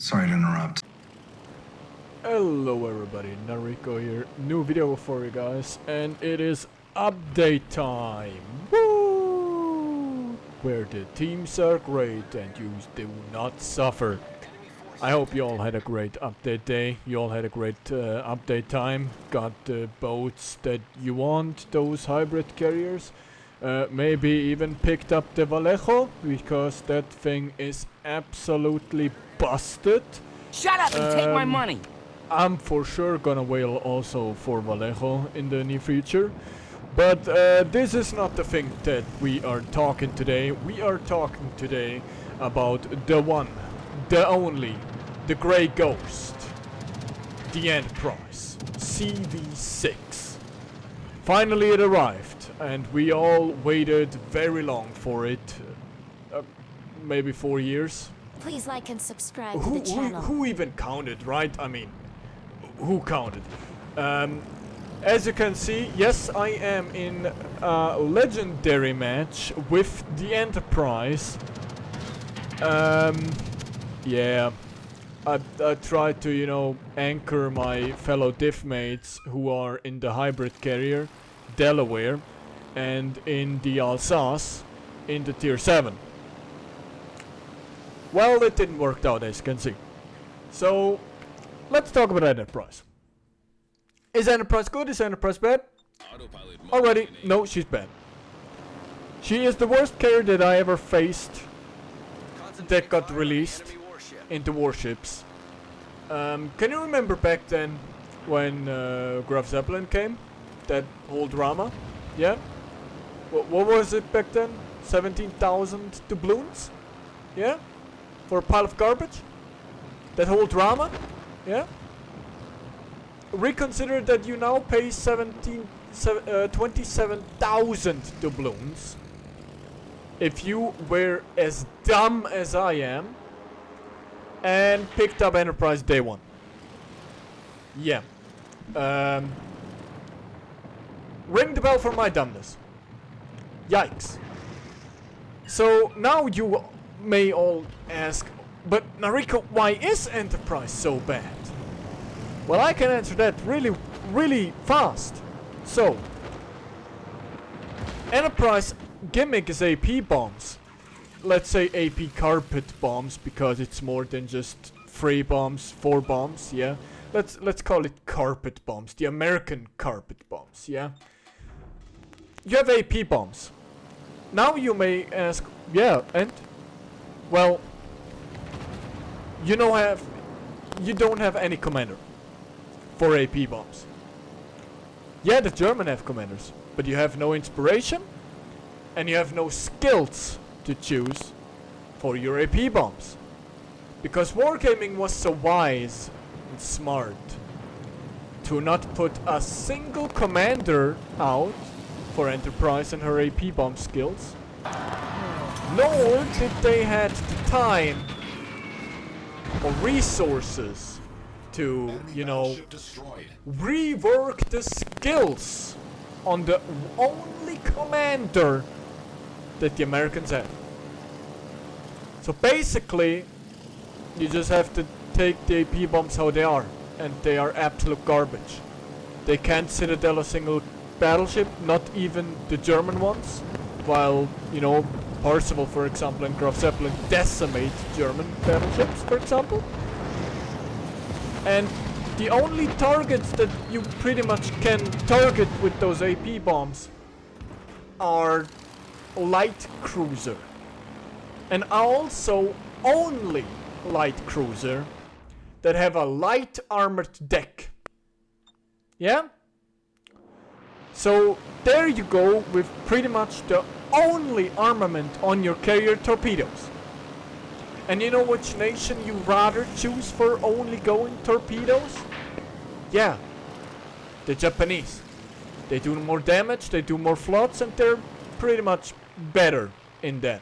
Sorry to interrupt. Hello everybody, Nariko here, new video for you guys, and it is update time! Woo! Where the teams are great and you do not suffer. I hope you all had a great update day, you all had a great update time, got the boats that you want, those hybrid carriers. Maybe even picked up the Vallejo, because that thing is absolutely busted. Shut up and take my money! I'm for sure gonna whale also for Vallejo in the near future. But this is not the thing that we are talking today. We are talking today about the one, the only, the Grey Ghost, the Enterprise, CV6. Finally it arrived, and we all waited very long for it. Maybe 4 years. Please like and subscribe to the channel. Who even counted, right? I mean, who counted? As you can see, yes, I am in a legendary match with the Enterprise. Yeah, I tried to, you know, anchor my fellow diff mates who are in the hybrid carrier, Delaware, and in the Alsace, in the tier 7. Well, it didn't work out, as you can see. So, let's talk about Enterprise. Is Enterprise good? Is Enterprise bad? Already, no, she's bad. She is the worst carrier that I ever faced that got released into warships. Can you remember back then when Graf Zeppelin came? That whole drama? Yeah? What was it back then? 17,000 doubloons? Yeah? For a pile of garbage? That whole drama? Yeah? Reconsider that you now pay 27,000 doubloons if you were as dumb as I am and picked up Enterprise day one. Yeah. Ring the bell for my dumbness. Yikes. So now you may all ask, but Nariko, why is Enterprise so bad? Well, I can answer that really fast. So, Enterprise gimmick is AP bombs. Let's say AP carpet bombs, because it's more than just 3 bombs, 4 bombs, yeah? Let's call it carpet bombs, the American carpet bombs, yeah? You have AP bombs. Now you may ask, yeah, and? Well, you don't have any commander for AP bombs. Yeah, the German have commanders, but you have no inspiration and you have no skills to choose for your AP bombs. Because Wargaming was so wise and smart to not put a single commander out for Enterprise and her AP bomb skills, nor did they have the time or resources to, you know, rework the skills on the only commander that the Americans have. So basically, you just have to take the AP bombs how they are, and they are absolute garbage. They can't citadel a single battleship, not even the German ones, while, you know, Parzival, for example, and Graf Zeppelin decimate German battleships, for example. And the only targets that you pretty much can target with those AP bombs are light cruiser. And also only light cruiser that have a light armored deck. Yeah? So there you go with pretty much the only armament on your carrier torpedoes. And you know which nation you rather choose for only going torpedoes? Yeah, the Japanese. They do more damage, they do more floods, and they're pretty much better in that.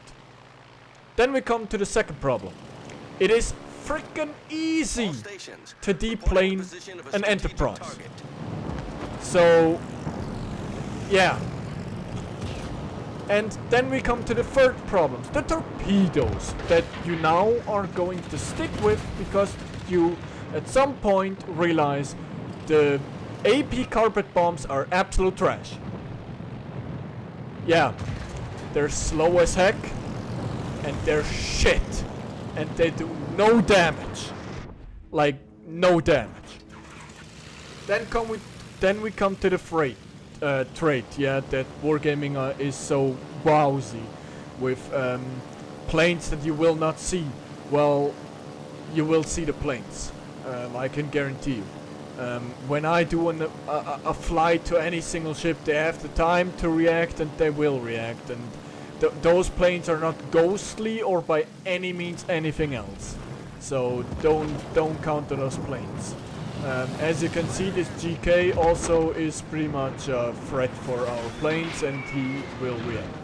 Then we come to the second problem. It is freaking easy to deplane an Enterprise. So, yeah. And then we come to the third problem, the torpedoes that you now are going to stick with because you at some point realize the AP carpet bombs are absolute trash. Yeah, they're slow as heck and they're shit and they do no damage. Like no damage. Then we come to the trait, yeah, that wargaming is so wowsy with planes that you will not see. Well, you will see the planes. I can guarantee you. When I do a flight to any single ship, they have the time to react and they will react. And those planes are not ghostly or by any means anything else. So don't count on those planes. As you can see, this GK also is pretty much a threat for our planes and he will react.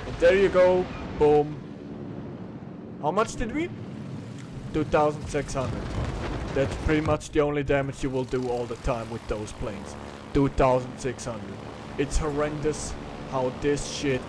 And there you go, boom. How much did we? 2,600. That's pretty much the only damage you will do all the time with those planes. 2,600. It's horrendous how this shit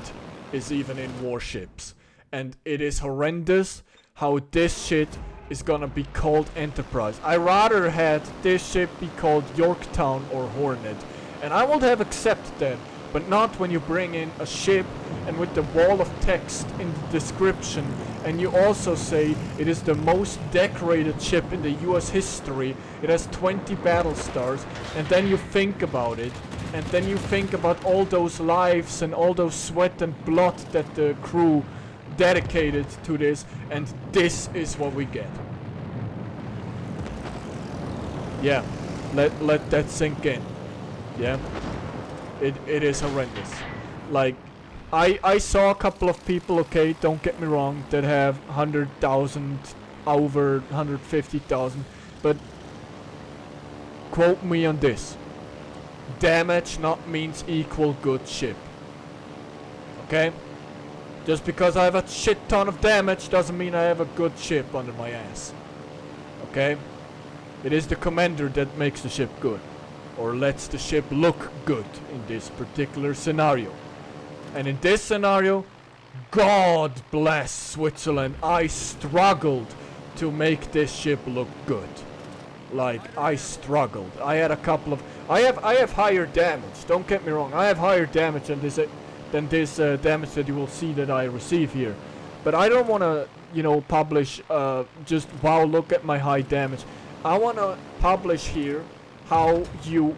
is even in warships. And it is horrendous how this shit is gonna be called Enterprise. I rather had this ship be called Yorktown or Hornet. And I would have accepted that. But not when you bring in a ship and with the wall of text in the description and you also say it is the most decorated ship in the US history. It has 20 battle stars and then you think about it and then you think about all those lives and all those sweat and blood that the crew dedicated to this, and this is what we get. Yeah, let that sink in. Yeah, it is horrendous. Like, I saw a couple of people, okay, don't get me wrong, that have 100,000 over 150,000, but quote me on this: damage not means equal good ship. Okay? Just because I have a shit ton of damage doesn't mean I have a good ship under my ass. Okay? It is the commander that makes the ship good. Or lets the ship look good in this particular scenario. And in this scenario, God bless Switzerland, I struggled to make this ship look good. Like, I struggled. I had a couple of... I have higher damage, don't get me wrong. I have higher damage than this damage that you will see that I receive here. But I don't want to, you know, publish just, wow, look at my high damage. I want to publish here how you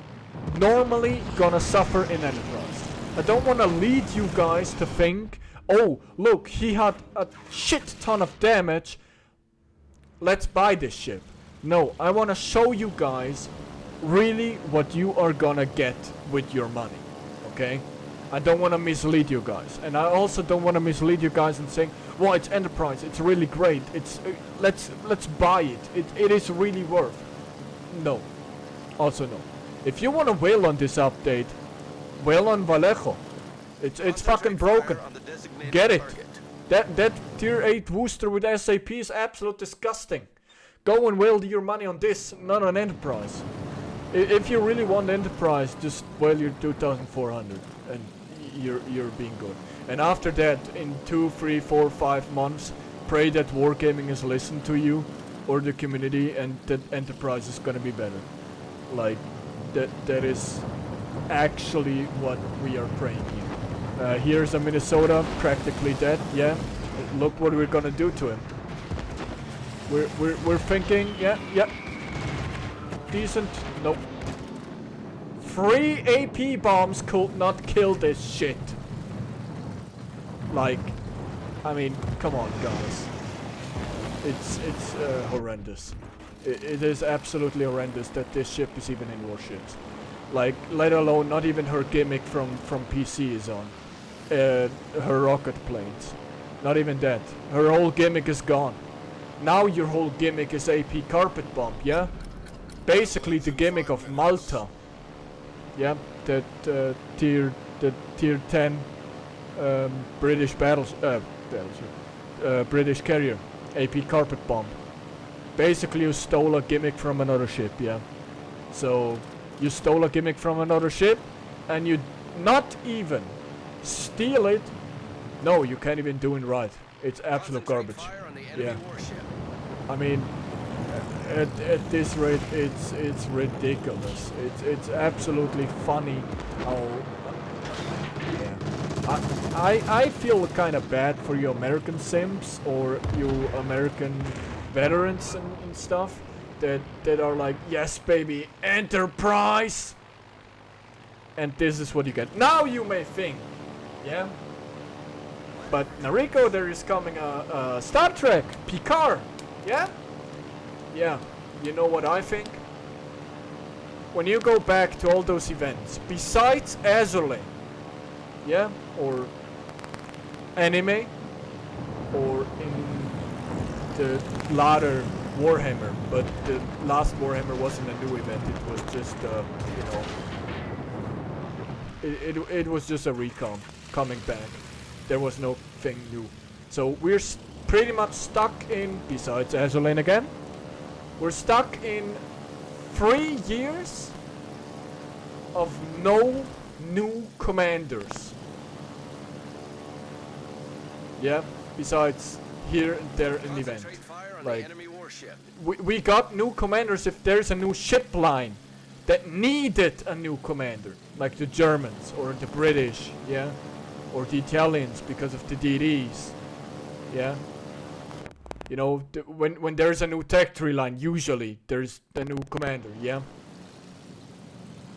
normally gonna suffer in Enterprise. I don't want to lead you guys to think, oh, look, he had a shit ton of damage, let's buy this ship. No, I want to show you guys really what you are gonna get with your money, okay? I don't want to mislead you guys, and I also don't want to mislead you guys in saying, well, it's Enterprise, it's really great, it's let's buy it. It is really worth. No. Also no. If you want to wail on this update, wail on Vallejo. It's fucking broken. Get it. That tier 8 booster with SAP is absolute disgusting. Go and wail your money on this, not on Enterprise. If you really want Enterprise, just wail your 2,400 and you're being good. And after that, in 2, 3, 4, 5 months, pray that Wargaming is listened to you or the community and that Enterprise is gonna be better. Like, that is actually what we are praying here. Here's a Minnesota, practically dead, yeah. Look what we're gonna do to him. We're thinking, yeah. Decent, nope. 3 AP bombs could not kill this shit. Like, I mean, come on, guys. It's horrendous. It is absolutely horrendous that this ship is even in warships. Like, let alone not even her gimmick from PC is on. Her rocket planes. Not even that. Her whole gimmick is gone. Now your whole gimmick is AP carpet bomb, yeah? Basically the gimmick of Malta. Yeah, that tier 10 British British carrier. AP carpet bomb. Basically you stole a gimmick from another ship, yeah? So, you stole a gimmick from another ship and you not even steal it, No, you can't even do it right. It's absolute garbage. Yeah. I mean, at this rate, it's ridiculous. It's absolutely funny how. Yeah. I feel kind of bad for you American Sims or you American veterans and stuff that are like, yes baby, Enterprise, and this is what you get. Now you may think, yeah. But Nariko, there is coming a Star Trek Picard, yeah? Yeah, you know what I think? When you go back to all those events, besides azurlane, yeah? Or anime, or in the latter Warhammer, but the last Warhammer wasn't a new event, it was just, you know, it was just a recon coming back. There was no thing new. So we're pretty much stuck in, besides azurlane again, we're stuck in 3 years of no new commanders. Yeah, besides here and there an event. Like, we got new commanders if there's a new ship line that needed a new commander. Like the Germans or the British, yeah? Or the Italians because of the DDs, yeah? You know, when there's a new tech tree line, usually there's a new commander, yeah?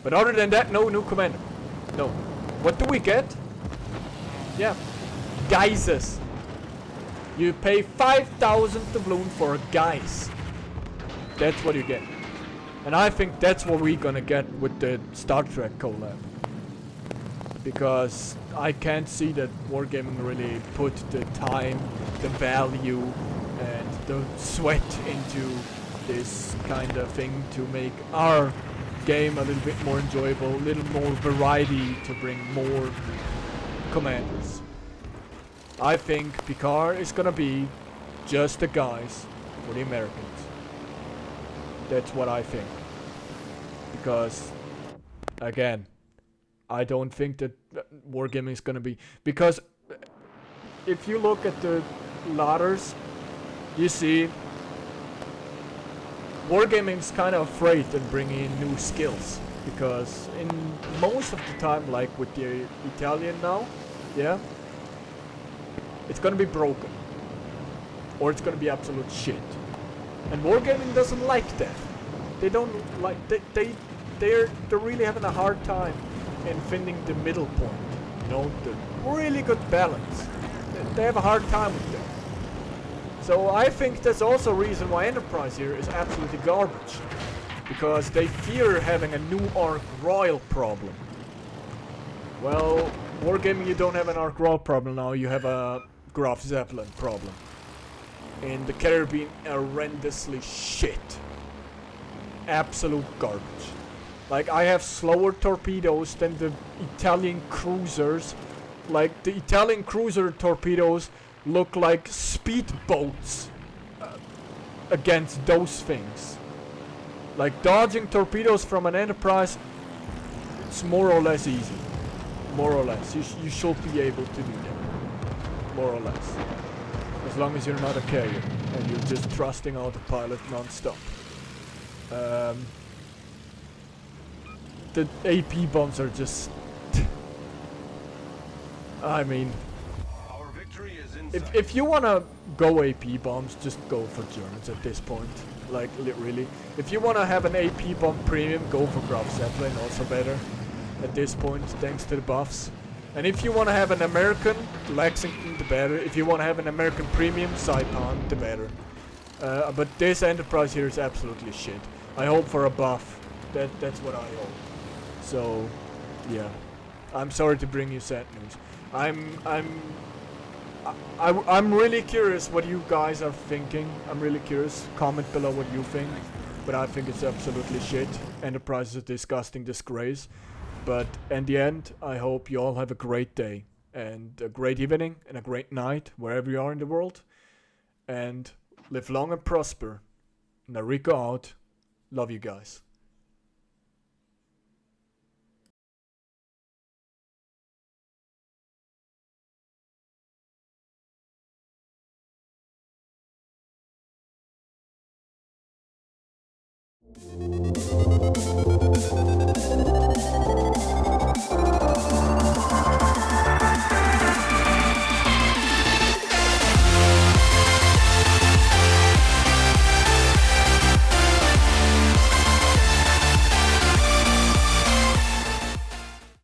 But other than that, no new commander. No. What do we get? Yeah. Geysers. You pay 5,000 doubloon for a Geis. That's what you get. And I think that's what we're gonna get with the Star Trek collab. Because I can't see that Wargaming really put the time, the value, and the sweat into this kind of thing to make our game a little bit more enjoyable, a little more variety to bring more commanders. I think Picard is gonna be just the guys for the Americans. That's what I think. Because, again, I don't think that Wargaming is gonna be... Because if you look at the ladders, you see Wargaming is kind of afraid of bringing in new skills. Because in most of the time, like with the Italian now, yeah, it's gonna be broken. Or it's gonna be absolute shit. And Wargaming doesn't like that. They don't like... They're really having a hard time in finding the middle point. You know, the really good balance. They have a hard time with that. So I think that's also a reason why Enterprise here is absolutely garbage. Because they fear having a new Ark Royal problem. Well, Wargaming, you don't have an Ark Royal problem now, you have a Graf Zeppelin problem. In the Caribbean, horrendously shit. Absolute garbage. Like, I have slower torpedoes than the Italian cruisers. Like, the Italian cruiser torpedoes look like speedboats against those things. Like, dodging torpedoes from an Enterprise, it's more or less easy. More or less. You should be able to do that. More or less. As long as you're not a carrier and you're just trusting autopilot non-stop. The AP bombs are just... I mean... If you wanna go AP bombs, just go for Germans at this point. Like, really. If you wanna have an AP bomb premium, go for Graf Zeppelin, also better. At this point, thanks to the buffs. And if you wanna have an American, Lexington, the better. If you wanna have an American premium, Saipan, the better. But this Enterprise here is absolutely shit. I hope for a buff. That's what I hope. So, yeah. I'm sorry to bring you sad news. I'm really curious what you guys are thinking. I'm really curious. Comment below what you think. But I think it's absolutely shit. Enterprise is a disgusting disgrace. But in the end, I hope you all have a great day. And a great evening and a great night wherever you are in the world. And live long and prosper. Nariko out. Love you guys.